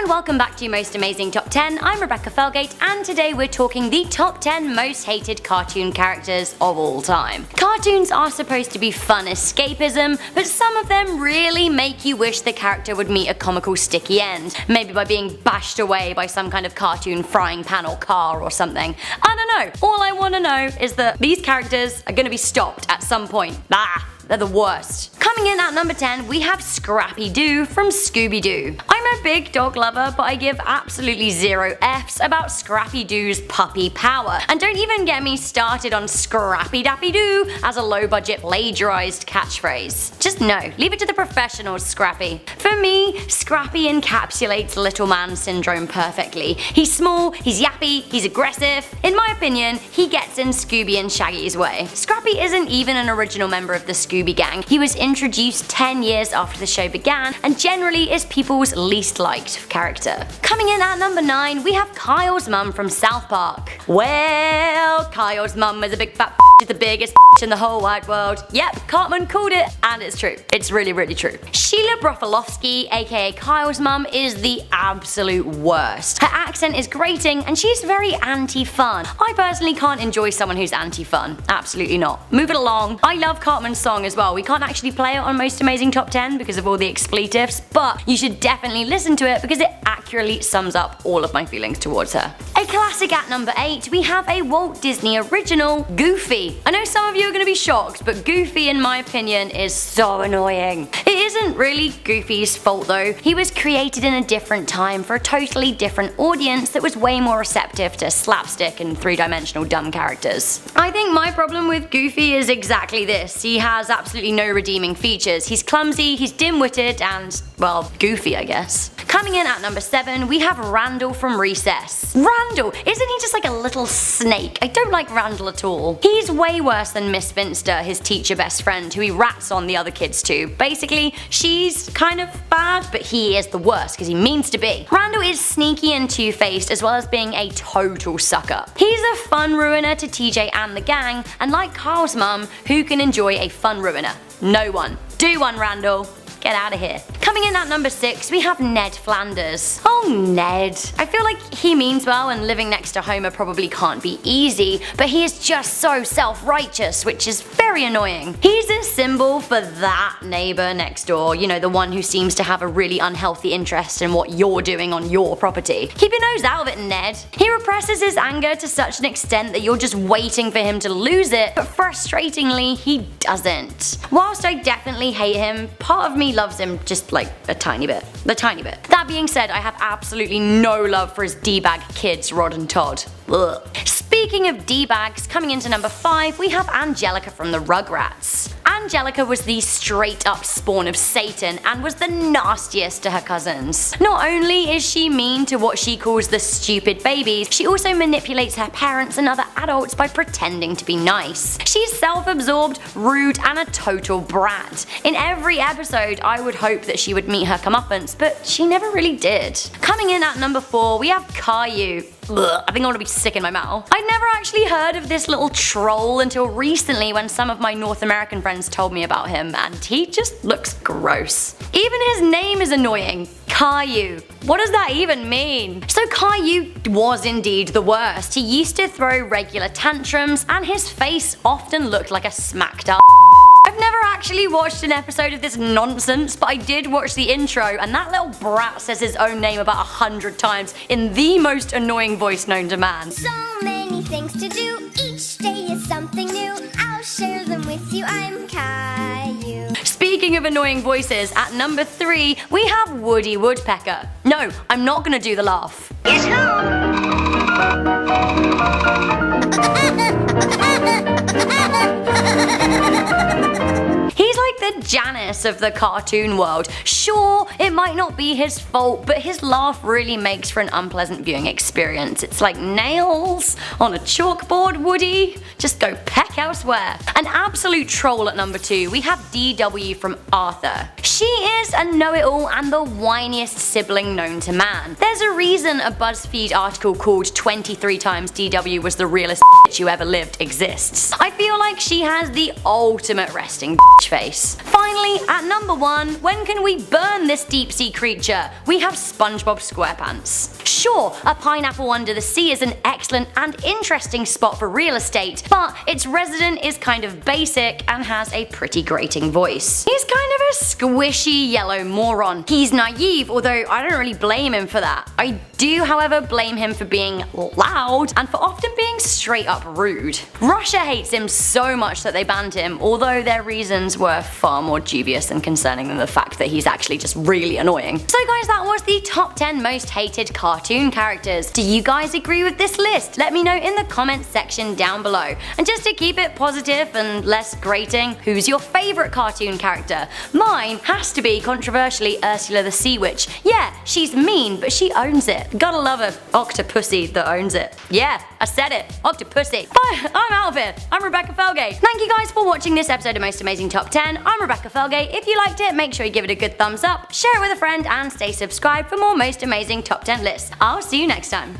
Hi, welcome back to Most Amazing Top 10. I'm Rebecca Felgate, and today we're talking the top 10 most hated cartoon characters of all time. Cartoons are supposed to be fun escapism, but some of them really make you wish the character would meet a comical sticky end, maybe by being bashed away by some kind of cartoon frying pan or car or something. I don't know. All I want to know is that these characters are going to be stopped at some point. They're the worst. Coming in at number 10, we have Scrappy Doo from Scooby-Doo. I'm a big dog lover, but I give absolutely zero F's about Scrappy Doo's puppy power. And don't even get me started on Scrappy Dappy Doo as a low-budget plagiarized catchphrase. Just no, leave it to the professionals, Scrappy. For me, Scrappy encapsulates little man syndrome perfectly. He's small, he's yappy, he's aggressive. In my opinion, he gets in Scooby and Shaggy's way. Scrappy isn't even an original member of the Scooby Gang. He was introduced 10 years after the show began and generally is people's least liked character. Coming in at number 9, we have Kyle's mum from South Park. Well, Kyle's mum is a big fat is the biggest in the whole wide world. Yep, Cartman called it, and it's true. It's really true. Sheila Broflovski, aka Kyle's mum, is the absolute worst. Her accent is grating and she's very anti-fun. I personally can't enjoy someone who's anti-fun. Absolutely not. Move it along. I love Cartman's song as well. We can't actually play it on Most Amazing Top 10 because of all the expletives, but you should definitely listen to it because it accurately sums up all of my feelings towards her. A classic at number 8, we have a Walt Disney original, Goofy. I know some of you are going to be shocked, but Goofy in my opinion is so annoying. It isn't really Goofy's fault though. He was created in a different time for a totally different audience that was way more receptive to slapstick and three-dimensional dumb characters. I think my problem with Goofy is exactly this. He has absolutely no redeeming features. He's clumsy, he's dim-witted, and, well, goofy I guess. Coming in at number 7, we have Randall from Recess. Randall! Isn't he just like a little snake? I don't like Randall at all. He's way worse than Miss Finster, his teacher best friend, who he rats on the other kids to. Basically, she's kind of bad, but he is the worst because he means to be. Randall is sneaky and two-faced as well as being a total sucker. He's a fun ruiner to TJ and the gang, and like Carl's mum, who can enjoy a fun ruiner? No one. Do one, Randall. Get out of here. Coming in at number 6, we have Ned Flanders. Oh, Ned. I feel like he means well and living next to Homer probably can't be easy, but he is just so self-righteous, which is very annoying. He's a symbol for that neighbor next door, you know, the one who seems to have a really unhealthy interest in what you're doing on your property. Keep your nose out of it, Ned. He represses his anger to such an extent that you're just waiting for him to lose it, but frustratingly, he doesn't. Whilst I definitely hate him, part of me loves him just like a tiny bit. That being said, I have absolutely no love for his D-bag kids, Rod and Todd. Ugh. Speaking of D-bags, coming into number 5, we have Angelica from the Rugrats. Angelica was the straight up spawn of Satan and was the nastiest to her cousins. Not only is she mean to what she calls the stupid babies, she also manipulates her parents and other adults by pretending to be nice. She's self-absorbed, rude, and a total brat. In every episode, I would hope that she would meet her comeuppance, but she never really did. Coming in at number 4, we have Caillou. Ugh, I think I want to be sick in my mouth. I'd never actually heard of this little troll until recently when some of my North American friends told me about him, and he just looks gross. Even his name is annoying. Caillou. What does that even mean? So Caillou was indeed the worst. He used to throw regular tantrums, and his face often looked like a smacked up. I've never actually watched an episode of this nonsense, but I did watch the intro, and that little brat says his own name about 100 times in the most annoying voice known to man. So many things to do, each day is something new. I'll share them with you, I'm Caillou. Speaking of annoying voices, at number 3, we have Woody Woodpecker. No, I'm not gonna do the laugh. Guess who? He's like the Janice of the cartoon world. Sure, it might not be his fault, but his laugh really makes for an unpleasant viewing experience. It's like nails on a chalkboard, Woody. Just go peck elsewhere. An absolute troll at number 2, we have DW from Arthur. She is a know-it-all and the whiniest sibling known to man. There's a reason a BuzzFeed article called 23 times DW was the realest bitch you ever lived exists. I feel like she has the ultimate resting bitch face. voice. Finally, at number 1, when can we burn this deep sea creature? We have SpongeBob SquarePants. Sure, a pineapple under the sea is an excellent and interesting spot for real estate, but its resident is kind of basic and has a pretty grating voice. He's kind of a squishy yellow moron. He's naive, although I don't really blame him for that. I do, however, blame him for being loud and for often being straight up rude. Russia hates him so much that they banned him, although their reasons were far more dubious and concerning than the fact that he's actually just really annoying. So guys, that was the top 10 most hated cartoon characters. Do you guys agree with this list? Let me know in the comments section down below. And just to keep it positive and less grating, who's your favourite cartoon character? Mine has to be, controversially, Ursula the Sea Witch. Yeah, she's mean, but she owns it. Gotta love a octopussy that owns it. Yeah, I said it. Octopussy. Bye, I'm out of here. I'm Rebecca Felgate. Thank you guys for watching this episode of Most Amazing Top 10. I'm Rebecca Felgate. If you liked it, make sure you give it a good thumbs up, share it with a friend, and stay subscribed for more Most Amazing Top 10 lists. I'll see you next time.